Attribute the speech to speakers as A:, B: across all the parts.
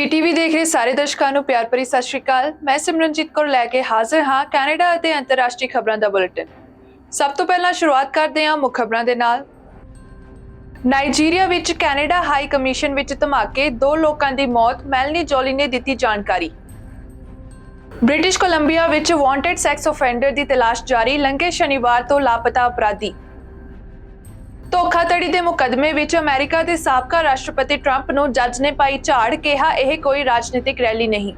A: PTV ਦੇਖ ਰਹੇ ਸਾਰੇ ਦਰਸ਼ਕਾਂ ਨੂੰ ਪਿਆਰ ਭਰੀ ਸਤਿ ਸ਼੍ਰੀ ਅਕਾਲ। ਮੈਂ ਸਿਮਰਨਜੀਤ ਕੌਰ ਲੈ ਕੇ ਹਾਜ਼ਰ ਹਾਂ ਕੈਨੇਡਾ ਅਤੇ ਅੰਤਰਰਾਸ਼ਟਰੀ ਖਬਰਾਂ ਦਾ ਬੁਲੇਟਿਨ। ਸਭ ਤੋਂ ਪਹਿਲਾਂ ਸ਼ੁਰੂਆਤ ਕਰਦੇ ਹਾਂ ਮੁੱਖ ਖਬਰਾਂ ਦੇ ਨਾਲ। ਨਾਈਜੀਰੀਆ ਵਿੱਚ ਕੈਨੇਡਾ ਹਾਈ ਕਮਿਸ਼ਨ ਵਿੱਚ ਧਮਾਕੇ, 2 ਲੋਕਾਂ ਦੀ ਮੌਤ, ਮੈਲਨੀ ਜੋਲੀ ਨੇ ਦਿੱਤੀ ਜਾਣਕਾਰੀ। ਬ੍ਰਿਟਿਸ਼ ਕੋਲੰਬੀਆ ਵਿੱਚ ਵਾਂਟਡ ਸੈਕਸ ਆਫੈਂਡਰ ਦੀ ਤਲਾਸ਼ ਜਾਰੀ, ਲੰਘੇ ਸ਼ਨੀਵਾਰ ਤੋਂ ਲਾਪਤਾ ਅਪਰਾਧੀ। ਧੋਖਾਧੜੀ ਦੇ ਮੁਕੱਦਮੇ ਵਿੱਚ ਅਮਰੀਕਾ ਦੇ ਸਾਬਕਾ ਰਾਸ਼ਟਰਪਤੀ ਟਰੰਪ ਨੂੰ ਜੱਜ ਨੇ ਪਾਈ ਝਾੜ, ਕਿਹਾ ਇਹ ਕੋਈ ਰਾਜਨੀਤਿਕ ਰੈਲੀ ਨਹੀਂ।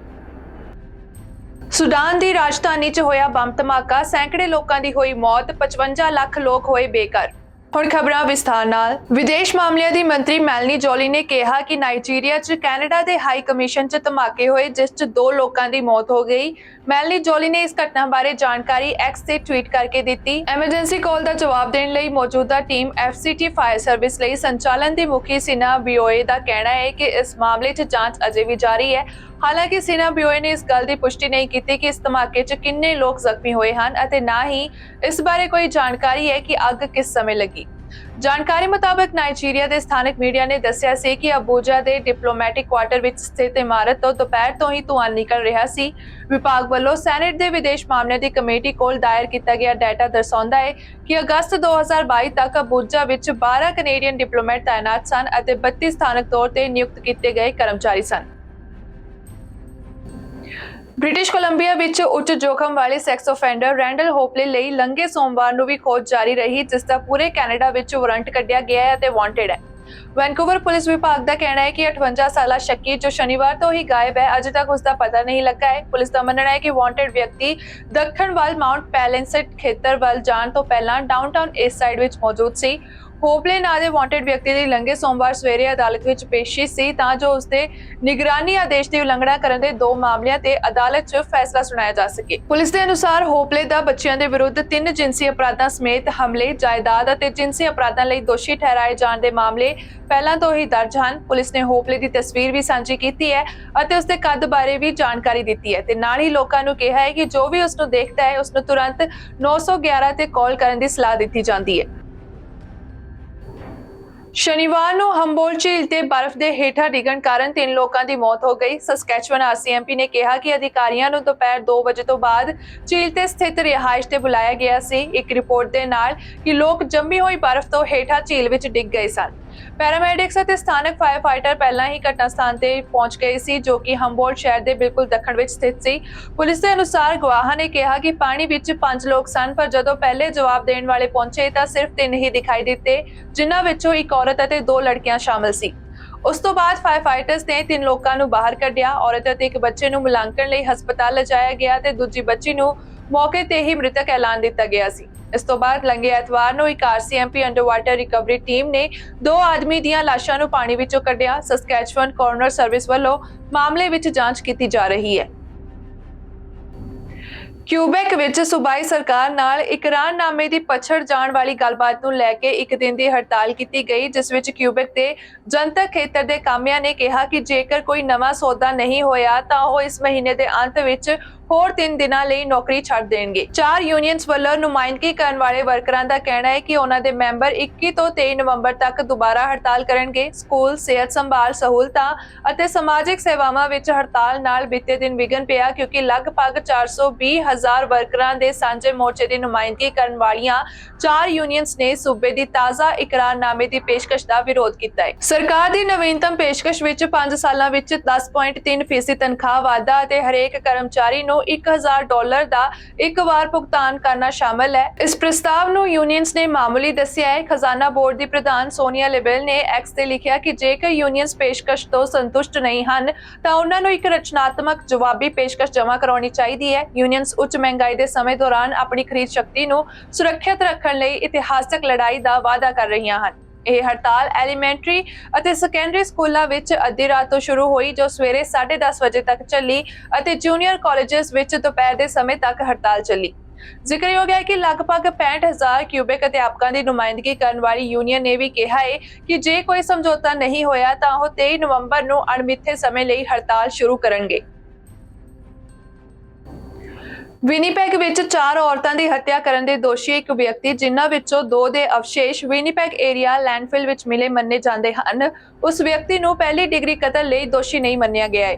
A: ਸੁਡਾਨ ਦੀ ਰਾਜਧਾਨੀ 'ਚ ਹੋਇਆ ਬੰਬ ਧਮਾਕਾ, ਸੈਂਕੜੇ ਲੋਕਾਂ ਦੀ ਹੋਈ ਮੌਤ, 55 ਲੱਖ ਲੋਕ ਹੋਏ ਬੇਘਰ। ਹੁਣ ਖਬਰਾਂ ਵਿਸਥਾਰ ਨਾਲ। ਵਿਦੇਸ਼ ਮਾਮਲਿਆਂ ਦੀ ਮੰਤਰੀ ਮੈਲਨੀ ਜੋਲੀ ਨੇ ਕਿਹਾ ਕਿ ਨਾਈਜੀਰੀਆ 'ਚ ਕੈਨੇਡਾ ਦੇ ਹਾਈ ਕਮਿਸ਼ਨ 'ਚ ਧਮਾਕੇ ਹੋਏ, ਜਿਸ 'ਚ 2 ਲੋਕਾਂ ਦੀ ਮੌਤ ਹੋ ਗਈ। ਮੈਲਨੀ ਜੋਲੀ ਨੇ ਇਸ ਘਟਨਾ ਬਾਰੇ ਜਾਣਕਾਰੀ ਐਕਸ ਤੇ ਟਵੀਟ ਕਰਕੇ ਦਿੱਤੀ। ਐਮਰਜੈਂਸੀ ਕਾਲ ਦਾ ਜਵਾਬ ਦੇਣ ਲਈ ਮੌਜੂਦਾ ਟੀਮ ਐਫਸੀਟੀ ਫਾਇਰ ਸਰਵਿਸ ਲਈ ਸੰਚਾਲਨ ਦੀ ਮੁਖੀ ਸਿਨਾ ਬਿਓਏ ਦਾ ਕਹਿਣਾ ਹੈ ਕਿ ਇਸ ਮਾਮਲੇ 'ਚ ਜਾਂਚ ਅਜੇ ਵੀ ਜਾਰੀ ਹੈ। ਹਾਲਾਂਕਿ ਸਿਨਾ ਬਿਓਏ ਨੇ ਇਸ ਗੱਲ ਦੀ ਪੁਸ਼ਟੀ ਨਹੀਂ ਕੀਤੀ ਕਿ ਇਸ ਧਮਾਕੇ 'ਚ ਕਿੰਨੇ ਲੋਕ ਜ਼ਖਮੀ ਹੋਏ ਹਨ ਅਤੇ ਨਾ ਹੀ ਇਸ ਬਾਰੇ ਕੋਈ ਜਾਣਕਾਰੀ ਹੈ ਕਿ ਅੱਗ ਕਿਸ ਸਮੇਂ ਲੱਗੀ। ਜਾਣਕਾਰੀ ਮੁਤਾਬਕ ਨਾਈਜੀਰੀਆ ਦੇ ਸਥਾਨਕ ਮੀਡੀਆ ਨੇ ਦੱਸਿਆ ਸੀ ਕਿ ਅਬੂਜਾ ਦੇ ਡਿਪਲੋਮੈਟਿਕ ਕੁਆਰਟਰ ਵਿੱਚ ਸਥਿਤ ਇਮਾਰਤ ਤੋਂ ਦੁਪਹਿਰ ਤੋਂ ਹੀ ਧੂੰਆਂ ਨਿਕਲ ਰਿਹਾ ਸੀ। ਵਿਭਾਗ ਵੱਲੋਂ ਸੈਨੇਟ ਦੇ ਵਿਦੇਸ਼ ਮਾਮਲਿਆਂ ਦੀ ਕਮੇਟੀ ਕੋਲ ਦਾਇਰ ਕੀਤਾ ਗਿਆ ਡਾਟਾ ਦਰਸਾਉਂਦਾ ਹੈ ਕਿ ਅਗਸਤ 2022 ਤੱਕ ਅਬੂਜਾ ਵਿੱਚ 12 ਕੈਨੇਡੀਅਨ ਡਿਪਲੋਮੈਟ ਤਾਇਨਾਤ ਸਨ ਅਤੇ 32 ਸਥਾਨਕ ਤੌਰ ਤੇ ਨਿਯੁਕਤ ਕੀਤੇ ਗਏ ਕਰਮਚਾਰੀ ਸਨ। ਬ੍ਰਿਟਿਸ਼ ਕੋਲੰਬੀਆ ਵਿੱਚ ਉੱਚ ਜੋਖਮ ਵਾਲੇ ਸੈਕਸ ਆਫੈਂਡਰ ਰੈਂਡਲ ਹੋਪਲੇ ਲਈ ਲੰਘੇ ਸੋਮਵਾਰ ਨੂੰ ਵੀ ਖੋਜ ਜਾਰੀ ਰਹੀ, ਜਿਸ ਦਾ ਪੂਰੇ ਕੈਨੇਡਾ ਵਿੱਚ ਵਾਰੰਟ ਕੱਢਿਆ ਗਿਆ ਹੈ ਅਤੇ ਵਾਂਟਡ ਹੈ। ਵੈਨਕੂਵਰ ਪੁਲਿਸ ਵਿਭਾਗ ਦਾ ਕਹਿਣਾ ਹੈ ਕਿ 58 ਸਾਲਾ ਸ਼ੱਕੀ ਜੋ ਸ਼ਨੀਵਾਰ ਤੋਂ ਹੀ ਗਾਇਬ ਹੈ, ਅਜੇ ਤੱਕ ਉਸ ਦਾ ਪਤਾ ਨਹੀਂ ਲੱਗਾ ਹੈ। ਪੁਲਿਸ ਦਾ ਮੰਨਣਾ ਹੈ ਕਿ ਵਾਂਟਡ ਵਿਅਕਤੀ ਦੱਖਣ ਵੱਲ ਮਾਊਂਟ ਪੈਲੇਂਸਟ ਖੇਤਰ ਵੱਲ ਜਾਣ ਤੋਂ ਪਹਿਲਾਂ ਡਾਊਨਟਾਊਨ ਈਸਟ ਸਾਈਡ ਵਿੱਚ ਮੌਜੂਦ ਸੀ। ਹੋਪਲੇ ਨਾਂ ਦੇ ਵਾਂਟਡ ਵਿਅਕਤੀ ਦੀ ਲੰਘੇ ਸੋਮਵਾਰ ਸਵੇਰੇ ਅਦਾਲਤ ਵਿੱਚ ਪੇਸ਼ੀ ਸੀ ਤਾਂ ਜੋ ਉਸ ਦੇ ਨਿਗਰਾਨੀ ਆਦੇਸ਼ ਦੀ ਉਲੰਘਣਾ ਕਰਨ ਦੇ 2 ਮਾਮਲਿਆਂ ਤੇ ਅਦਾਲਤ 'ਚ ਫੈਸਲਾ ਸੁਣਾਇਆ ਜਾ ਸਕੇ। ਪੁਲਿਸ ਦੇ ਅਨੁਸਾਰ ਹੋਪਲੇ ਦਾ ਬੱਚਿਆਂ ਦੇ ਵਿਰੁੱਧ 3 ਜਿਨਸੀ ਅਪਰਾਧਾਂ ਸਮੇਤ ਹਮਲੇ, ਜਾਇਦਾਦ ਅਤੇ ਜਿਨਸੀ ਅਪਰਾਧਾਂ ਲਈ ਦੋਸ਼ੀ ਠਹਿਰਾਏ ਜਾਣ ਦੇ ਮਾਮਲੇ ਪਹਿਲਾਂ ਤੋਂ ਹੀ ਦਰਜ ਹਨ। ਪੁਲਿਸ ਨੇ ਹੋਪਲੇ ਦੀ ਤਸਵੀਰ ਵੀ ਸਾਂਝੀ ਕੀਤੀ ਹੈ ਅਤੇ ਉਸ ਦੇ ਕੱਦ ਬਾਰੇ ਵੀ ਜਾਣਕਾਰੀ ਦਿੱਤੀ ਹੈ ਤੇ ਨਾਲ ਹੀ ਲੋਕਾਂ ਨੂੰ ਕਿਹਾ ਹੈ ਕਿ ਜੋ ਵੀ ਉਸ ਨੂੰ ਦੇਖਦਾ ਹੈ ਉਸ ਨੂੰ ਤੁਰੰਤ 911 ਤੇ ਕਾਲ ਕਰਨ ਦੀ ਸਲਾਹ ਦਿੱਤੀ ਜਾਂਦੀ ਹੈ। ਸ਼ਨੀਵਾਰ ਨੂੰ ਹੰਬੋਲਟ ਝੀਲ ਤੇ ਬਰਫ਼ ਦੇ ਹੇਠਾਂ ਡਿੱਗਣ ਕਾਰਨ 3 ਲੋਕਾਂ ਦੀ ਮੌਤ ਹੋ ਗਈ। ਸਸਕੈਚੁਅਨ ਆਰਸੀਐਮਪੀ ਨੇ ਕਿਹਾ ਕਿ ਅਧਿਕਾਰੀਆਂ ਨੂੰ ਦੁਪਹਿਰ 2 ਵਜੇ ਤੋਂ ਬਾਅਦ ਝੀਲ ਤੇ ਸਥਿਤ ਰਿਹਾਇਸ਼ ਤੇ ਬੁਲਾਇਆ ਗਿਆ ਸੀ, ਇੱਕ ਰਿਪੋਰਟ ਦੇ ਨਾਲ ਕਿ ਲੋਕ ਜੰਮੀ ਹੋਈ ਬਰਫ਼ ਤੋਂ ਹੇਠਾਂ ਝੀਲ ਵਿੱਚ ਡਿੱਗ ਗਏ ਸਨ। ਪੈਰਾਮੈਡਿਕਸ ਅਤੇ ਸਥਾਨਕ ਫਾਇਰ ਫਾਈਟਰ ਪਹਿਲਾਂ ਹੀ ਘਟਨਾ ਸਥਾਨ ਤੇ ਪਹੁੰਚ ਗਏ ਸੀ, ਜੋ ਕਿ ਹੰਬੋਲਟ ਸ਼ਹਿਰ ਦੇ ਬਿਲਕੁਲ ਦੱਖਣ ਵਿੱਚ ਸਥਿਤ ਸੀ। ਪੁਲਿਸ ਦੇ ਅਨੁਸਾਰ ਗਵਾਹਾਂ ਨੇ ਕਿਹਾ ਕਿ ਪਾਣੀ ਵਿੱਚ 5 ਲੋਕ ਸਨ, ਪਰ ਜਦੋਂ ਪਹਿਲੇ ਜਵਾਬ ਦੇਣ ਵਾਲੇ ਪਹੁੰਚੇ ਤਾਂ ਸਿਰਫ 3 ਹੀ ਦਿਖਾਈ ਦਿੱਤੇ, ਜਿਨ੍ਹਾਂ ਵਿੱਚੋਂ ਇੱਕ ਔਰਤ ਅਤੇ 2 ਲੜਕੀਆਂ ਸ਼ਾਮਲ ਸੀ। ਉਸ ਤੋਂ ਬਾਅਦ ਫਾਇਰ ਫਾਈਟਰਸ ਨੇ 3 ਲੋਕਾਂ ਨੂੰ ਬਾਹਰ ਕੱਢਿਆ। ਔਰਤ ਅਤੇ ਇੱਕ ਬੱਚੇ ਨੂੰ ਮੁਲਾਂਕਣ ਲਈ ਹਸਪਤਾਲ ਲਿਜਾਇਆ ਗਿਆ ਤੇ ਦੂਜੀ ਬੱਚੀ ਨੂੰ ਮੌਕੇ ਤੇ ਹੀ ਮ੍ਰਿਤਕ ਐਲਾਨ ਦਿੱਤਾ ਗਿਆ ਸੀ। ਇਸ ਤੋਂ ਬਾਅਦ ਲੰਘੇ ਐਤਵਾਰ ਨੂੰ ਇੱਕ ਆਰਸੀਐਮਪੀ ਅੰਡਰਵਾਟਰ ਰਿਕਵਰੀ ਟੀਮ ਨੇ 2 ਆਦਮੀ ਦੀਆਂ ਲਾਸ਼ਾਂ ਨੂੰ ਪਾਣੀ ਵਿੱਚੋਂ ਕੱਢਿਆ। ਸਸਕੈਚੁਅਨ ਕੋਰਨਰ ਸਰਵਿਸ ਵੱਲੋਂ ਮਾਮਲੇ ਵਿੱਚ ਜਾਂਚ ਕੀਤੀ ਜਾ ਰਹੀ ਹੈ। ਕਿਊਬੈਕ ਵਿੱਚ ਸੂਬਾਈ ਸਰਕਾਰ ਨਾਲ ਇਕਰਾਰਨਾਮੇ ਦੀ ਪਛੜ ਜਾਣ ਵਾਲੀ ਗੱਲਬਾਤ ਨੂੰ ਲੈ ਕੇ 1 ਦਿਨ ਦੀ ਹੜਤਾਲ ਕੀਤੀ ਗਈ, ਜਿਸ ਵਿੱਚ ਕਿਊਬੈਕ ਦੇ ਜਨਤਕ ਖੇਤਰ ਦੇ ਕਾਮਿਆਂ ਨੇ ਕਿਹਾ ਕਿ ਜੇਕਰ ਕੋਈ ਨਵਾਂ ਸੌਦਾ ਨਹੀਂ ਹੋਇਆ ਤਾਂ ਉਹ ਇਸ ਮਹੀਨੇ ਦੇ ਅੰਤ ਵਿੱਚ ਹੋਰ 3 ਦਿਨਾਂ ਲਈ ਨੌਕਰੀ ਛੱਡ ਦੇਣਗੇ। 4 ਯੂਨੀਅਨਸ ਵੱਲੋਂ ਨੁਮਾਇੰਦਗੀ ਕਰਨ ਵਾਲੇ ਵਰਕਰਾਂ ਦਾ ਕਹਿਣਾ ਹੈ ਕਿ ਉਹਨਾਂ ਦੇ ਮੈਂਬਰ 21 ਤੋਂ 23 ਨਵੰਬਰ ਤੱਕ ਦੁਬਾਰਾ ਹੜਤਾਲ ਕਰਨਗੇ। ਸਕੂਲ, ਸਿਹਤ ਸੰਭਾਲ ਸਹੂਲਤਾਂ ਅਤੇ ਸਮਾਜਿਕ ਸੇਵਾਵਾਂ ਵਿੱਚ ਹੜਤਾਲ ਨਾਲ ਬੀਤੇ ਦਿਨ ਵਿਘਨ ਪਿਆ, ਕਿਉਂਕਿ ਲਗਭਗ 420,000 ਵਰਕਰਾਂ ਦੇ ਸਾਂਝੇ ਮੋਰਚੇ ਦੀ ਨੁਮਾਇੰਦਗੀ ਕਰਨ ਵਾਲੀਆਂ 4 ਯੂਨੀਅਨਸ ਨੇ ਸੂਬੇ ਦੀ ਤਾਜ਼ਾ ਇਕਰਾਰਨਾਮੇ ਦੀ ਪੇਸ਼ਕਸ਼ ਦਾ ਵਿਰੋਧ ਕੀਤਾ ਹੈ। ਸਰਕਾਰ ਦੀ ਨਵੀਨਤਮ ਪੇਸ਼ਕਸ਼ ਵਿੱਚ 5 ਸਾਲਾਂ ਵਿੱਚ 10.3% ਤਨਖਾਹ ਵਾਧਾ ਅਤੇ ਹਰੇਕ ਕਰਮਚਾਰੀ ਨੂੰ $1000 ਦਾ ਇੱਕ ਵਾਰ ਭੁਗਤਾਨ ਕਰਨਾ ਸ਼ਾਮਲ ਹੈ। ਇਸ ਪ੍ਰਸਤਾਵ ਨੂੰ ਯੂਨੀਅਨਸ ਨੇ ਮਾਮੂਲੀ ਦੱਸਿਆ ਹੈ। ਖਜ਼ਾਨਾ ਬੋਰਡ ਦੀ ਪ੍ਰਧਾਨ ਸੋਨੀਆ ਲਿਬੇਲ ਨੇ ਐਕਸ ਤੇ ਲਿਖਿਆ ਕਿ ਜੇਕਰ ਯੂਨੀਅਨਸ ਪੇਸ਼ਕਸ਼ ਤੋਂ ਸੰਤੁਸ਼ਟ ਨਹੀਂ ਹਨ ਤਾਂ ਉਹਨਾਂ ਨੂੰ ਇੱਕ ਰਚਨਾਤਮਕ ਜਵਾਬੀ ਪੇਸ਼ਕਸ਼ ਜਮ੍ਹਾਂ ਕਰਾਉਣੀ ਚਾਹੀਦੀ ਹੈ। ਯੂਨੀਅਨਸ ਉੱਚ ਮਹਿੰਗਾਈ ਦੇ ਸਮੇਂ ਦੌਰਾਨ ਆਪਣੀ ਖਰੀਦ ਸ਼ਕਤੀ ਨੂੰ ਸੁਰੱਖਿਅਤ ਰੱਖਣ ਲਈ ਇਤਿਹਾਸਕ ਲੜਾਈ ਦਾ ਵਾਅਦਾ ਕਰ ਰਹੀਆਂ ਹਨ। ਇਹ ਹੜਤਾਲ ਐਲੀਮੈਂਟਰੀ ਅਤੇ ਸੈਕੰਡਰੀ ਸਕੂਲਾਂ ਵਿੱਚ ਅੱਧੀ ਰਾਤ ਤੋਂ ਸ਼ੁਰੂ ਹੋਈ, ਜੋ ਸਵੇਰੇ 10:30 ਵਜੇ ਤੱਕ ਚੱਲੀ ਅਤੇ ਜੂਨੀਅਰ ਕਾਲਜਸ ਵਿੱਚ ਦੁਪਹਿਰ ਦੇ ਸਮੇਂ ਤੱਕ ਹੜਤਾਲ ਚੱਲੀ। ਜ਼ਿਕਰਯੋਗ ਹੈ ਕਿ ਲਗਭਗ 65,000 ਕਿਊਬੈਕ ਅਧਿਆਪਕਾਂ ਦੀ ਨੁਮਾਇੰਦਗੀ ਕਰਨ ਵਾਲੀ ਯੂਨੀਅਨ ਨੇ ਵੀ ਕਿਹਾ ਹੈ ਕਿ ਜੇ ਕੋਈ ਸਮਝੌਤਾ ਨਹੀਂ ਹੋਇਆ ਤਾਂ ਉਹ 23 ਨਵੰਬਰ ਨੂੰ ਅਣਮਿੱਥੇ ਸਮੇਂ ਲਈ ਹੜਤਾਲ ਸ਼ੁਰੂ ਕਰਨਗੇ। ਵਿਨੀਪੈਗ ਵਿੱਚ 4 ਔਰਤਾਂ ਦੀ ਹੱਤਿਆ ਕਰਨ ਦੇ ਦੋਸ਼ੀ ਇੱਕ ਵਿਅਕਤੀ, ਜਿਨ੍ਹਾਂ ਵਿੱਚੋਂ 2 ਦੇ ਅਵਸ਼ੇਸ਼ ਵਿਨੀਪੈਗ ਏਰੀਆ ਲੈਂਡਫਿਲ ਵਿੱਚ ਮਿਲੇ ਮੰਨੇ ਜਾਂਦੇ ਹਨ, ਉਸ ਵਿਅਕਤੀ ਨੂੰ ਪਹਿਲੀ ਡਿਗਰੀ ਕਤਲ ਲਈ ਦੋਸ਼ੀ ਨਹੀਂ ਮੰਨਿਆ ਗਿਆ ਹੈ।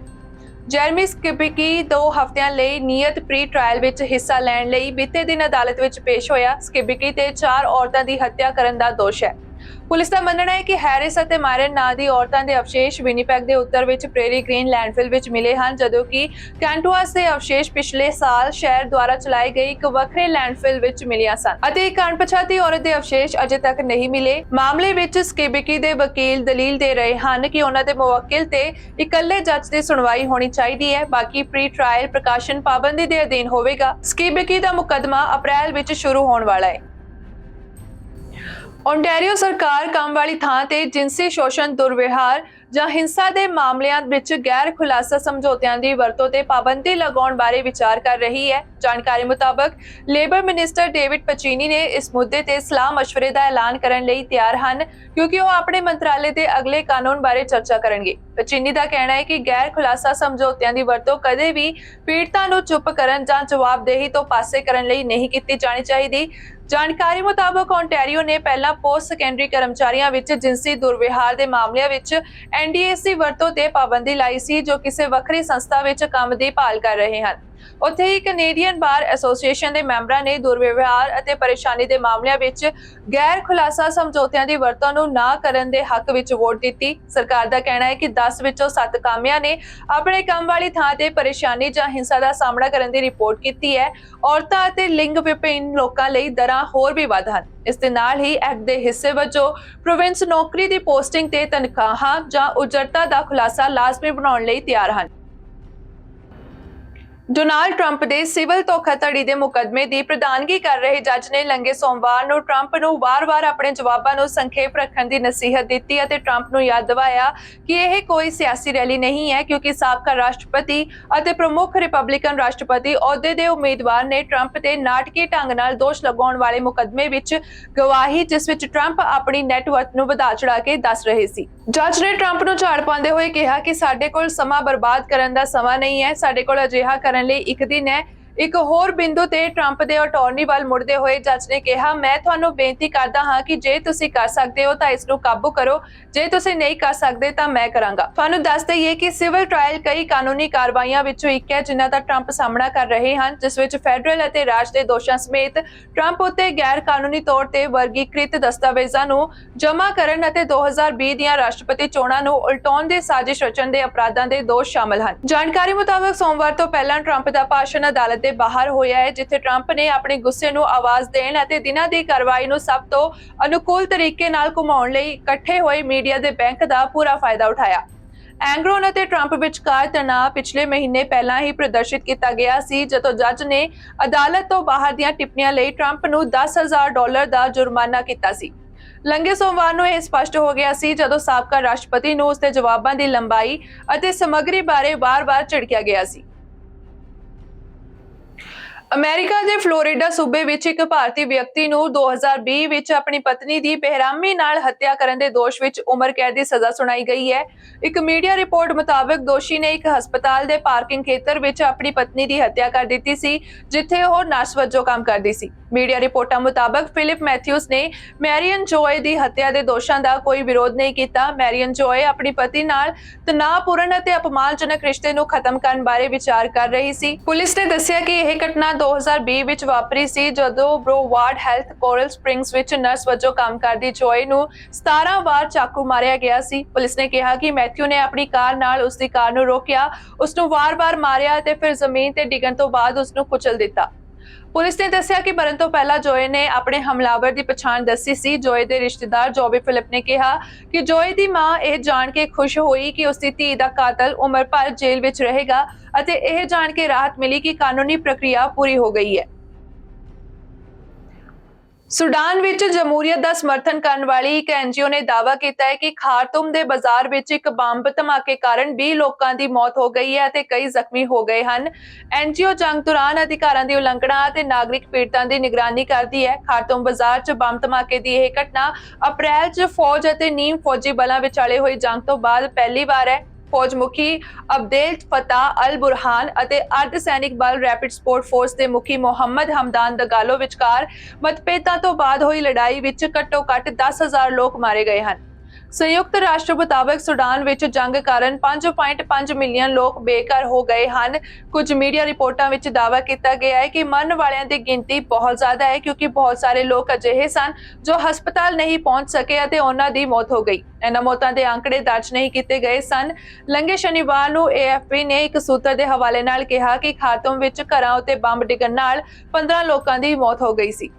A: ਜੈਰਮੀ ਸਕਿਬਿਕੀ 2 ਹਫ਼ਤਿਆਂ ਲਈ ਨਿਯਤ ਪ੍ਰੀ ਟ੍ਰਾਇਲ ਵਿੱਚ ਹਿੱਸਾ ਲੈਣ ਲਈ ਬੀਤੇ ਦਿਨ ਅਦਾਲਤ ਵਿੱਚ ਪੇਸ਼ ਹੋਇਆ। ਸਕਿਬਿਕੀ ਤੇ 4 ਔਰਤਾਂ ਦੀ ਹੱਤਿਆ ਕਰਨ ਦਾ ਦੋਸ਼ ਹੈ। ਪੁਲਿਸ ਦਾ ਮੰਨਣਾ ਹੈ ਕਿ ਹੈਰਿਸ ਅਤੇ ਮਾਇਰਨ ਨਾਂ ਦੀ ਔਰਤਾਂ ਦੇ ਅਵਸ਼ੇਸ਼ ਵਿਨੀਪੈਗ ਦੇ ਉੱਤਰ ਵਿੱਚ ਪ੍ਰੇਰੀ ਗ੍ਰੀਨ ਲੈਂਡਫਿਲ ਵਿੱਚ ਮਿਲੇ ਹਨ, ਜਦੋਂ ਕਿ ਕੈਂਟੂਆਸ ਦੇ ਅਵਸ਼ੇਸ਼ ਪਿਛਲੇ ਸਾਲ ਸ਼ਹਿਰ ਦੁਆਰਾ ਚਲਾਏ ਗਏ ਇੱਕ ਵੱਖਰੇ ਲੈਂਡਫਿਲ ਵਿੱਚ ਮਿਲੀਆਂ ਸਨ ਅਤੇ ਇੱਕ ਅਣਪਛਾਤੀ ਔਰਤ ਦੇ ਅਵਸ਼ੇਸ਼ ਅਜੇ ਤੱਕ ਨਹੀਂ ਮਿਲੇ। ਮਾਮਲੇ ਵਿੱਚ ਸਕਿਬਿਕੀ ਦੇ ਵਕੀਲ ਦਲੀਲ ਦੇ ਰਹੇ ਹਨ ਕਿ ਉਹਨਾਂ ਦੇ ਮੁਵੱਕਿਲ ਤੇ ਇਕੱਲੇ ਜੱਜ ਦੀ ਸੁਣਵਾਈ ਹੋਣੀ ਚਾਹੀਦੀ ਹੈ। ਬਾਕੀ ਪ੍ਰੀ ਟ੍ਰਾਇਲ ਪ੍ਰਕਾਸ਼ਨ ਪਾਬੰਦੀ ਦੇ ਅਧੀਨ ਹੋਵੇਗਾ। ਸਕਿਬਿਕੀ ਦਾ ਮੁਕੱਦਮਾ ਅਪ੍ਰੈਲ ਵਿੱਚ ਸ਼ੁਰੂ ਹੋਣ ਵਾਲਾ ਹੈ। ਓਨਟਾਰੀਓ ਸਰਕਾਰ ਕੰਮ ਵਾਲੀ ਥਾਂ ਤੇ ਜਿਨਸੀ ਸ਼ੋਸ਼ਣ, ਦੁਰਵਿਹਾਰ ਜਾਂ ਹਿੰਸਾ ਦੇ ਮਾਮਲਿਆਂ ਵਿੱਚ ਗੈਰ ਖੁਲਾਸਾ ਸਮਝੌਤਿਆਂ ਦੀ ਵਰਤੋਂ ਤੇ ਪਾਬੰਦੀ ਲਗਾਉਣ ਬਾਰੇ ਵਿਚਾਰ ਕਰ ਰਹੀ ਹੈ। ਜਾਣਕਾਰੀ ਮੁਤਾਬਕ ਲੇਬਰ ਮਿਨਿਸਟਰ ਡੇਵਿਡ ਪਚੀਨੀ ਨੇ ਇਸ ਮੁੱਦੇ ਤੇ ਸਲਾਹ ਮਸ਼ਵਰੇ ਦਾ ਐਲਾਨ ਕਰਨ ਲਈ ਤਿਆਰ ਹਨ, ਕਿਉਂਕਿ ਉਹ ਆਪਣੇ ਮੰਤਰਾਲੇ ਦੇ ਅਗਲੇ ਕਾਨੂੰਨ ਬਾਰੇ ਚਰਚਾ ਕਰਨਗੇ। ਪਚੀਨੀ ਦਾ ਕਹਿਣਾ ਹੈ ਕਿ ਗੈਰ ਖੁਲਾਸਾ ਸਮਝੌਤਿਆਂ ਦੀ ਵਰਤੋਂ ਕਦੇ ਵੀ ਪੀੜਤਾਂ ਨੂੰ ਚੁੱਪ ਕਰਨ ਜਾਂ ਜਵਾਬਦੇਹੀ ਤੋਂ ਪਾਸੇ ਕਰਨ ਲਈ ਨਹੀਂ ਕੀਤੀ ਜਾਣੀ ਚਾਹੀਦੀ। ਜਾਣਕਾਰੀ ਮੁਤਾਬਕ ਓਨਟਾਰੀਓ ਨੇ ਪਹਿਲਾਂ ਪੋਸਟ ਸੈਕੰਡਰੀ ਕਰਮਚਾਰੀਆਂ ਵਿੱਚ ਜਿਨਸੀ ਦੁਰਵਿਹਾਰ ਦੇ ਮਾਮਲਿਆਂ ਵਿੱਚ NDAS ਦੀ ਵਰਤੋਂ ਤੇ ਪਾਬੰਦੀ ਲਾਈ ਸੀ, ਜੋ ਕਿਸੇ ਵੱਖਰੀ ਸੰਸਥਾ ਵਿੱਚ ਕੰਮ ਦੀ ਭਾਲ ਕਰ ਰਹੇ ਹਨ। ਉੱਥੇ ਹੀ ਕੈਨੇਡੀਅਨ ਬਾਰ ਐਸੋਸੀਏਸ਼ਨ ਦੇ ਮੈਂਬਰਾਂ ਨੇ ਦੁਰਵਿਵਹਾਰ ਅਤੇ ਪਰੇਸ਼ਾਨੀ ਦੇ ਮਾਮਲਿਆਂ ਵਿੱਚ ਗੈਰ ਖੁਲਾਸਾ ਸਮਝੌਤਿਆਂ ਦੀ ਵਰਤੋਂ ਨੂੰ ਨਾ ਕਰਨ ਦੇ ਹੱਕ ਵਿੱਚ ਵੋਟ ਦਿੱਤੀ। ਸਰਕਾਰ ਦਾ ਕਹਿਣਾ ਹੈ ਕਿ 10 ਵਿੱਚੋਂ 7 ਕਾਮਿਆਂ ਨੇ ਆਪਣੇ ਕੰਮ ਵਾਲੀ ਥਾਂ ਤੇ ਪਰੇਸ਼ਾਨੀ ਜਾਂ ਹਿੰਸਾ ਦਾ ਸਾਹਮਣਾ ਕਰਨ ਦੀ ਰਿਪੋਰਟ ਕੀਤੀ ਹੈ। ਔਰਤਾਂ ਅਤੇ ਲਿੰਗ ਵਿਭਿੰਨ ਲੋਕਾਂ ਲਈ ਦਰਾਂ ਹੋਰ ਵੀ ਵੱਧ ਹਨ। ਇਸ ਦੇ ਨਾਲ ਹੀ ਐਕਟ ਦੇ ਹਿੱਸੇ ਵਜੋਂ ਪ੍ਰੋਵਿੰਸ ਨੌਕਰੀ ਦੀ ਪੋਸਟਿੰਗ ਤੇ ਤਨਖਾਹਾਂ ਜਾਂ ਉਜਰਤਾ ਦਾ ਖੁਲਾਸਾ ਲਾਜ਼ਮੀ ਬਣਾਉਣ ਲਈ ਤਿਆਰ ਹਨ। ਡੋਨਾਲਡ ਟਰੰਪ ਦੇ ਸਿਵਲ ਧੋਖਾਧੜੀ ਦੇ ਮੁਕੱਦਮੇ ਦੀ ਪ੍ਰਧਾਨਗੀ ਕਰ ਰਹੇ ਜੱਜ ਨੇ ਲੰਘੇ ਸੋਮਵਾਰ ਨੂੰ ਟਰੰਪ ਨੂੰ ਵਾਰ-ਵਾਰ ਆਪਣੇ ਜਵਾਬਾਂ ਨੂੰ ਸੰਖੇਪ ਰੱਖਣ ਦੀ ਨਸੀਹਤ ਦਿੱਤੀ ਅਤੇ ਟਰੰਪ ਨੂੰ ਯਾਦ ਦਿਵਾਇਆ ਕਿ ਇਹ ਕੋਈ ਸਿਆਸੀ ਰੈਲੀ ਨਹੀਂ ਹੈ, ਕਿਉਂਕਿ ਸਾਬਕਾ ਰਾਸ਼ਟਰਪਤੀ ਅਤੇ ਪ੍ਰਮੁੱਖ ਰਿਪਬਲਿਕਨ ਰਾਸ਼ਟਰਪਤੀ ਅਹੁਦੇ ਦੇ ਉਮੀਦਵਾਰ ਨੇ ਟਰੰਪ ਤੇ ਨਾਟਕੀ ਢੰਗ ਨਾਲ ਦੋਸ਼ ਲਗਾਉਣ ਵਾਲੇ ਮੁਕੱਦਮੇ ਵਿੱਚ ਗਵਾਹੀ, ਜਿਸ ਵਿੱਚ ਟਰੰਪ ਆਪਣੀ ਨੈਟਵਰਥ ਨੂੰ ਵਧਾ ਚੜਾ ਕੇ ਦੱਸ ਰਹੇ ਸੀ। ਜੱਜ ਨੇ ਟਰੰਪ ਨੂੰ ਝਾੜ ਪਾਉਂਦੇ ਹੋਏ ਕਿਹਾ ਕਿ ਸਾਡੇ ਕੋਲ ਸਮਾਂ ਬਰਬਾਦ ਕਰਨ ਦਾ ਸਮਾਂ ਨਹੀਂ ਹੈ, ਸਾਡੇ ਕੋਲ ਅਜਿਹਾ ਕਰਨ ਲਈ ਇੱਕ ਦਿਨ ਹੈ। ਇੱਕ ਹੋਰ ਬਿੰਦੂ ਤੇ ਟਰੰਪ ਦੇ ਅਟਾਰਨੀ ਵੱਲ ਮੁੜਦੇ ਹੋਏ ਜੱਜ ਨੇ ਕਿਹਾ, ਮੈਂ ਤੁਹਾਨੂੰ ਬੇਨਤੀ ਕਰਦਾ ਹਾਂ ਕਿ ਜੇ ਤੁਸੀਂ ਕਰ ਸਕਦੇ ਹੋ ਤਾਂ ਇਸ ਨੂੰ ਕਾਬੂ ਕਰੋ, ਜੇ ਤੁਸੀਂ ਨਹੀਂ ਕਰ ਸਕਦੇ ਤਾਂ ਮੈਂ ਕਰਾਂਗਾ। ਤੁਹਾਨੂੰ ਦੱਸ ਦਈਏ ਕਿ ਸਿਵਲ ਟ੍ਰਾਇਲ ਕਈ ਕਾਨੂੰਨੀ ਕਾਰਵਾਈਆਂ ਵਿੱਚੋਂ ਇੱਕ ਹੈ ਜਿਨ੍ਹਾਂ ਦਾ ਟਰੰਪ ਸਾਹਮਣਾ ਕਰ ਰਹੇ ਹਨ, ਜਿਸ ਵਿੱਚ ਫੈਡਰਲ ਅਤੇ ਰਾਜ ਦੇ ਦੋਸ਼ਾਂ ਸਮੇਤ ਟਰੰਪ ਉੱਤੇ ਗੈਰ ਕਾਨੂੰਨੀ ਤੌਰ ਤੇ ਵਰਗੀਕ੍ਰਿਤ ਦਸਤਾਵੇਜ਼ਾਂ ਨੂੰ ਜਮ੍ਹਾਂ ਕਰਨ ਅਤੇ 2020 ਦੀਆਂ ਰਾਸ਼ਟਰਪਤੀ ਚੋਣਾਂ ਨੂੰ ਉਲਟਾਉਣ ਦੀ ਸਾਜ਼ਿਸ਼ ਰਚਣ ਦੇ ਅਪਰਾਧਾਂ ਦੇ ਦੋਸ਼ ਸ਼ਾਮਲ ਹਨ। ਜਾਣਕਾਰੀ ਮੁਤਾਬਕ ਸੋਮਵਾਰ ਤੋਂ ਪਹਿਲਾਂ ਟਰੰਪ ਦਾ ਭਾਸ਼ਣ ਅਦਾਲਤ ਦੇ ਬਾਹਰ ਹੋਇਆ ਹੈ, ਜਿੱਥੇ ਟਰੰਪ ਨੇ ਆਪਣੇ ਗੁੱਸੇ ਨੂੰ ਆਵਾਜ਼ ਦੇਣ ਅਤੇ ਦਿਨਾਂ ਦੀ ਕਾਰਵਾਈ ਨੂੰ ਸਭ ਤੋਂ ਅਨੁਕੂਲ ਤਰੀਕੇ ਨਾਲ ਘੁਮਾਉਣ ਲਈ ਇਕੱਠੇ ਹੋਏ ਮੀਡੀਆ ਦੇ ਬੈਂਕ ਦਾ ਪੂਰਾ ਫਾਇਦਾ ਉਠਾਇਆ। ਐਂਗਰੋਨ ਅਤੇ ਟਰੰਪ ਵਿਚਕਾਰ ਤਣਾਅ ਪਿਛਲੇ ਮਹੀਨੇ ਪਹਿਲਾਂ ਹੀ ਪ੍ਰਦਰਸ਼ਿਤ ਕੀਤਾ ਗਿਆ ਸੀ, ਜਦੋਂ ਜੱਜ ਨੇ ਅਦਾਲਤ ਤੋਂ ਬਾਹਰ ਦੀਆਂ ਟਿੱਪਣੀਆਂ ਲਈ ਟਰੰਪ ਨੂੰ $10,000 ਦਾ ਜੁਰਮਾਨਾ ਕੀਤਾ ਸੀ। ਲੰਘੇ ਸੋਮਵਾਰ ਨੂੰ ਇਹ ਸਪਸ਼ਟ ਹੋ ਗਿਆ ਸੀ ਜਦੋਂ ਸਾਬਕਾ ਰਾਸ਼ਟਰਪਤੀ ਨੂੰ ਉਸਦੇ ਜਵਾਬਾਂ ਦੀ ਲੰਬਾਈ ਅਤੇ ਸਮੱਗਰੀ ਬਾਰੇ ਵਾਰ-ਵਾਰ ਝਿੜਕਿਆ ਗਿਆ ਸੀ। ਅਮਰੀਕਾ ਦੇ ਫਲੋਰੀਡਾ ਸੂਬੇ ਵਿੱਚ ਇੱਕ ਭਾਰਤੀ ਵਿਅਕਤੀ ਨੂੰ 2020 ਵਿੱਚ ਆਪਣੀ ਪਤਨੀ ਦੀ ਬੇਰਹਿਮੀ ਨਾਲ ਹੱਤਿਆ ਕਰਨ ਦੇ ਦੋਸ਼ ਵਿੱਚ ਉਮਰ ਕੈਦ ਦੀ ਸਜ਼ਾ ਸੁਣਾਈ ਗਈ ਹੈ। ਇੱਕ ਮੀਡੀਆ ਰਿਪੋਰਟ ਮੁਤਾਬਕ ਦੋਸ਼ੀ ਨੇ ਇੱਕ ਹਸਪਤਾਲ ਦੇ ਪਾਰਕਿੰਗ ਖੇਤਰ ਵਿੱਚ ਆਪਣੀ ਪਤਨੀ ਦੀ ਹੱਤਿਆ ਕਰ ਦਿੱਤੀ ਸੀ, ਜਿੱਥੇ ਉਹ ਨਰਸ ਵਜੋਂ ਕੰਮ ਕਰਦੀ ਸੀ। ਮੀਡੀਆ ਰਿਪੋਰਟਾਂ ਮੁਤਾਬਕ ਫਿਲਿਪ ਮੈਥਿਊਸ ਨੇ ਮੈਰੀਅਨ ਜੋਏ ਦੀ ਹੱਤਿਆ ਦੇ ਦੋਸ਼ਾਂ ਦਾ ਕੋਈ ਵਿਰੋਧ ਨਹੀਂ ਕੀਤਾ। ਮੈਰੀਅਨ ਜੋਏ ਆਪਣੀ ਪਤੀ ਨਾਲ ਤਣਾਅਪੂਰਨ ਅਤੇ ਅਪਮਾਨਜਨਕ ਰਿਸ਼ਤੇ ਨੂੰ ਖਤਮ ਕਰਨ ਬਾਰੇ ਵਿਚਾਰ ਕਰ ਰਹੀ ਸੀ। ਪੁਲਿਸ ਨੇ ਦੱਸਿਆ ਕਿ ਇਹ ਘਟਨਾ 2020 ਵਿੱਚ ਵਾਪਰੀ ਸੀ, ਜਦੋਂ ਬ੍ਰੋਵਾਰਡ ਹੈਲਥ ਕੋਰਲ ਸਪ੍ਰਿੰਗਸ ਵਿੱਚ ਨਰਸ ਵਜੋਂ ਕੰਮ ਕਰਦੀ ਜੋਏ ਨੂੰ 17 ਵਾਰ ਚਾਕੂ ਮਾਰਿਆ ਗਿਆ ਸੀ। ਪੁਲਿਸ ਨੇ ਕਿਹਾ ਕਿ ਮੈਥਿਊ ਨੇ ਆਪਣੀ ਕਾਰ ਨਾਲ ਉਸਦੀ ਕਾਰ ਨੂੰ ਰੋਕਿਆ, ਉਸ ਨੂੰ ਵਾਰ-ਵਾਰ ਮਾਰਿਆ ਅਤੇ ਫਿਰ ਜ਼ਮੀਨ ਤੇ ਡਿੱਗਣ ਤੋਂ ਬਾਅਦ ਉਸ ਨੂੰ ਕੁਚਲ ਦਿੱਤਾ। ਪੁਲਿਸ ਨੇ ਦੱਸਿਆ ਕਿ ਮਰਨ ਤੋਂ ਪਹਿਲਾਂ ਜੋਏ ਨੇ ਆਪਣੇ ਹਮਲਾਵਰ ਦੀ ਪਛਾਣ ਦੱਸੀ ਸੀ। ਜੋਏ ਦੇ ਰਿਸ਼ਤੇਦਾਰ ਜੋਬੀ ਫਿਲਿਪ ਨੇ ਕਿਹਾ ਕਿ ਜੋਏ ਦੀ ਮਾਂ ਇਹ ਜਾਣ ਕੇ ਖੁਸ਼ ਹੋਈ ਕਿ ਉਸਦੀ ਧੀ ਦਾ ਕਾਤਲ ਉਮਰ ਭਰ ਜੇਲ੍ਹ ਵਿੱਚ ਰਹੇਗਾ ਅਤੇ ਇਹ ਜਾਣ ਕੇ ਰਾਹਤ ਮਿਲੀ ਕਿ ਕਾਨੂੰਨੀ ਪ੍ਰਕਿਰਿਆ ਪੂਰੀ ਹੋ ਗਈ ਹੈ। ਸੁਡਾਨ ਵਿੱਚ ਜਮਹੂਰੀਅਤ ਦਾ ਸਮਰਥਨ ਕਰਨ ਵਾਲੀ ਇੱਕ NGO ਨੇ ਦਾਅਵਾ ਕੀਤਾ ਹੈ ਕਿ ਖਾਰਤੂਮ ਦੇ ਬਾਜ਼ਾਰ ਵਿੱਚ ਇੱਕ ਬੰਬ ਧਮਾਕੇ ਕਾਰਨ 20 ਲੋਕਾਂ ਦੀ ਮੌਤ ਹੋ ਗਈ ਹੈ ਅਤੇ ਕਈ ਜ਼ਖਮੀ ਹੋ ਗਏ ਹਨ। NGO ਜੰਗ ਦੌਰਾਨ ਅਧਿਕਾਰਾਂ ਦੀ ਉਲੰਘਣਾ ਅਤੇ ਨਾਗਰਿਕ ਪੀੜਤਾਂ ਦੀ ਨਿਗਰਾਨੀ ਕਰਦੀ ਹੈ। ਖਾਰਤੂਮ ਬਾਜ਼ਾਰ 'ਚ ਬੰਬ ਧਮਾਕੇ ਦੀ ਇਹ ਘਟਨਾ ਅਪ੍ਰੈਲ 'ਚ ਫੌਜ ਅਤੇ ਨੀਮ ਫੌਜੀ ਬਲਾਂ ਵਿਚਾਲੇ ਹੋਈ ਜੰਗ ਤੋਂ ਬਾਅਦ ਪਹਿਲੀ ਵਾਰ ਹੈ। ਫੌਜ ਮੁਖੀ ਅਬਦੇਲ ਫਤਾਹ ਅਲ ਬੁਰਹਾਨ ਅਤੇ ਅਰਧ ਸੈਨਿਕ ਬਲ ਰੈਪਿਡ ਸਪੋਰਟ ਫੋਰਸ ਦੇ ਮੁਖੀ ਮੁਹੰਮਦ ਹਮਦਾਨ ਦਗਾਲੋ ਵਿਚਕਾਰ ਮਤਭੇਦਾਂ ਤੋਂ ਬਾਅਦ ਹੋਈ ਲੜਾਈ ਵਿੱਚ ਘੱਟੋ-ਘੱਟ 10,000 ਲੋਕ ਮਾਰੇ ਗਏ ਹਨ। ਸੰਯੁਕਤ ਰਾਸ਼ਟਰ ਮੁਤਾਬਕ ਸੁਡਾਨ ਵਿੱਚ ਜੰਗ ਕਾਰਨ 5.5 ਮਿਲੀਅਨ ਲੋਕ ਬੇਘਰ ਹੋ ਗਏ ਹਨ। ਕੁਝ ਮੀਡੀਆ ਰਿਪੋਰਟਾਂ ਵਿੱਚ ਦਾਅਵਾ ਕੀਤਾ ਗਿਆ ਹੈ ਕਿ ਮਰਨ ਵਾਲਿਆਂ ਦੀ ਗਿਣਤੀ ਬਹੁਤ ਜ਼ਿਆਦਾ ਹੈ ਕਿਉਂਕਿ ਬਹੁਤ ਸਾਰੇ ਲੋਕ ਅਜਿਹੇ ਸਨ ਜੋ ਹਸਪਤਾਲ ਨਹੀਂ ਪਹੁੰਚ ਸਕੇ ਅਤੇ ਉਹਨਾਂ ਦੀ ਮੌਤ ਹੋ ਗਈ। ਇਹਨਾਂ ਮੌਤਾਂ ਦੇ ਅੰਕੜੇ ਦਰਜ ਨਹੀਂ ਕੀਤੇ ਗਏ ਸਨ। ਲੰਘੇ ਸ਼ਨੀਵਾਰ ਨੂੰ AFP ਨੇ ਇੱਕ ਸੂਤਰ ਦੇ ਹਵਾਲੇ ਨਾਲ ਕਿਹਾ ਕਿ ਖਾਰਤੂਮ ਵਿੱਚ ਘਰਾਂ ਉੱਤੇ ਬੰਬ ਡਿੱਗਣ ਨਾਲ 15 ਲੋਕਾਂ ਦੀ ਮੌਤ ਹੋ ਗਈ ਸੀ।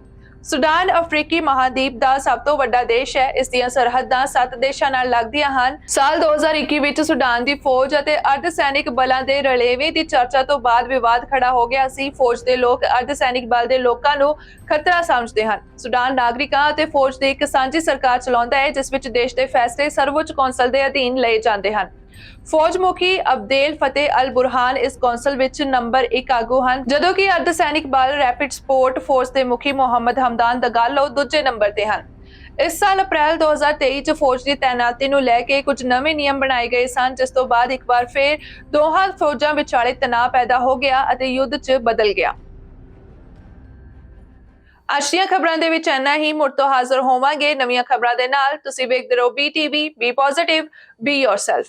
A: ਸੁਡਾਨ ਅਫਰੀਕੀ ਮਹਾਦੀਪ ਦਾ ਸਭ ਤੋਂ ਵੱਡਾ ਦੇਸ਼ ਹੈ। ਇਸ ਦੀਆਂ ਸਰਹੱਦਾਂ 7 ਦੇਸ਼ਾਂ ਨਾਲ ਲੱਗਦੀਆਂ ਹਨ। ਸਾਲ 2021 ਵਿੱਚ ਸੁਡਾਨ ਦੀ ਫੌਜ ਅਤੇ ਅਰਧ ਸੈਨਿਕ ਬਲਾਂ ਦੇ ਰਲੇਵੇਂ ਦੀ ਚਰਚਾ ਤੋਂ ਬਾਅਦ ਵਿਵਾਦ ਖੜਾ ਹੋ ਗਿਆ ਸੀ। ਫੌਜ ਦੇ ਲੋਕ ਅਰਧ ਸੈਨਿਕ ਬਲ ਦੇ ਲੋਕਾਂ ਨੂੰ ਖਤਰਾ ਸਮਝਦੇ ਹਨ। ਸੁਡਾਨ ਨਾਗਰਿਕਾਂ ਅਤੇ ਫੌਜ ਦੀ ਇੱਕ ਸਾਂਝੀ ਸਰਕਾਰ ਚਲਾਉਂਦਾ ਹੈ ਜਿਸ ਵਿੱਚ ਦੇਸ਼ ਦੇ ਫੈਸਲੇ ਸਰਵਉੱਚ ਕੌਂਸਲ ਦੇ ਅਧੀਨ ਲਏ ਜਾਂਦੇ ਹਨ। ਫੌਜ ਮੁਖੀ ਅਬਦੇਲ ਫਤਿਹ ਅਲ ਬੁਰਹਾਨ ਇਸ ਕੌਂਸਲ ਵਿੱਚ ਨੰਬਰ 1 ਆਗੂ ਹਨ, ਜਦੋਂ ਕਿ ਅਰਧ ਸੈਨਿਕ ਬਲ ਰੈਪਿਡ ਸਪੋਰਟ ਫੋਰਸ ਦੇ ਮੁਖੀ ਮੁਹੰਮਦ ਹਮਦਾਨ ਦਗਾਲੋ ਦੂਜੇ ਨੰਬਰ ਤੇ ਹਨ। ਇਸ ਸਾਲ ਅਪ੍ਰੈਲ 2023 ਚ ਫੌਜ ਦੀ ਤੈਨਾਤੀ ਨੂੰ ਲੈ ਕੇ ਕੁਝ ਨਵੇਂ ਨਿਯਮ ਬਣਾਏ ਗਏ ਸਨ, ਜਿਸ ਤੋਂ ਬਾਅਦ ਇੱਕ ਵਾਰ ਫਿਰ ਦੋਹਾਂ ਫੌਜਾਂ ਵਿਚਾਲੇ ਤਣਾਅ ਪੈਦਾ ਹੋ ਗਿਆ ਅਤੇ ਯੁੱਧ 'ਚ ਬਦਲ ਗਿਆ। ਅੱਜ ਦੀਆਂ ਖਬਰਾਂ ਦੇ ਵਿੱਚ ਇੰਨਾ ਹੀ। ਮੁੜ ਤੋਂ ਹਾਜ਼ਰ ਹੋਵਾਂਗੇ ਨਵੀਆਂ ਖਬਰਾਂ ਦੇ ਨਾਲ। ਤੁਸੀਂ ਵੇਖਦੇ ਰਹੋ BTV, B positive, B yourself.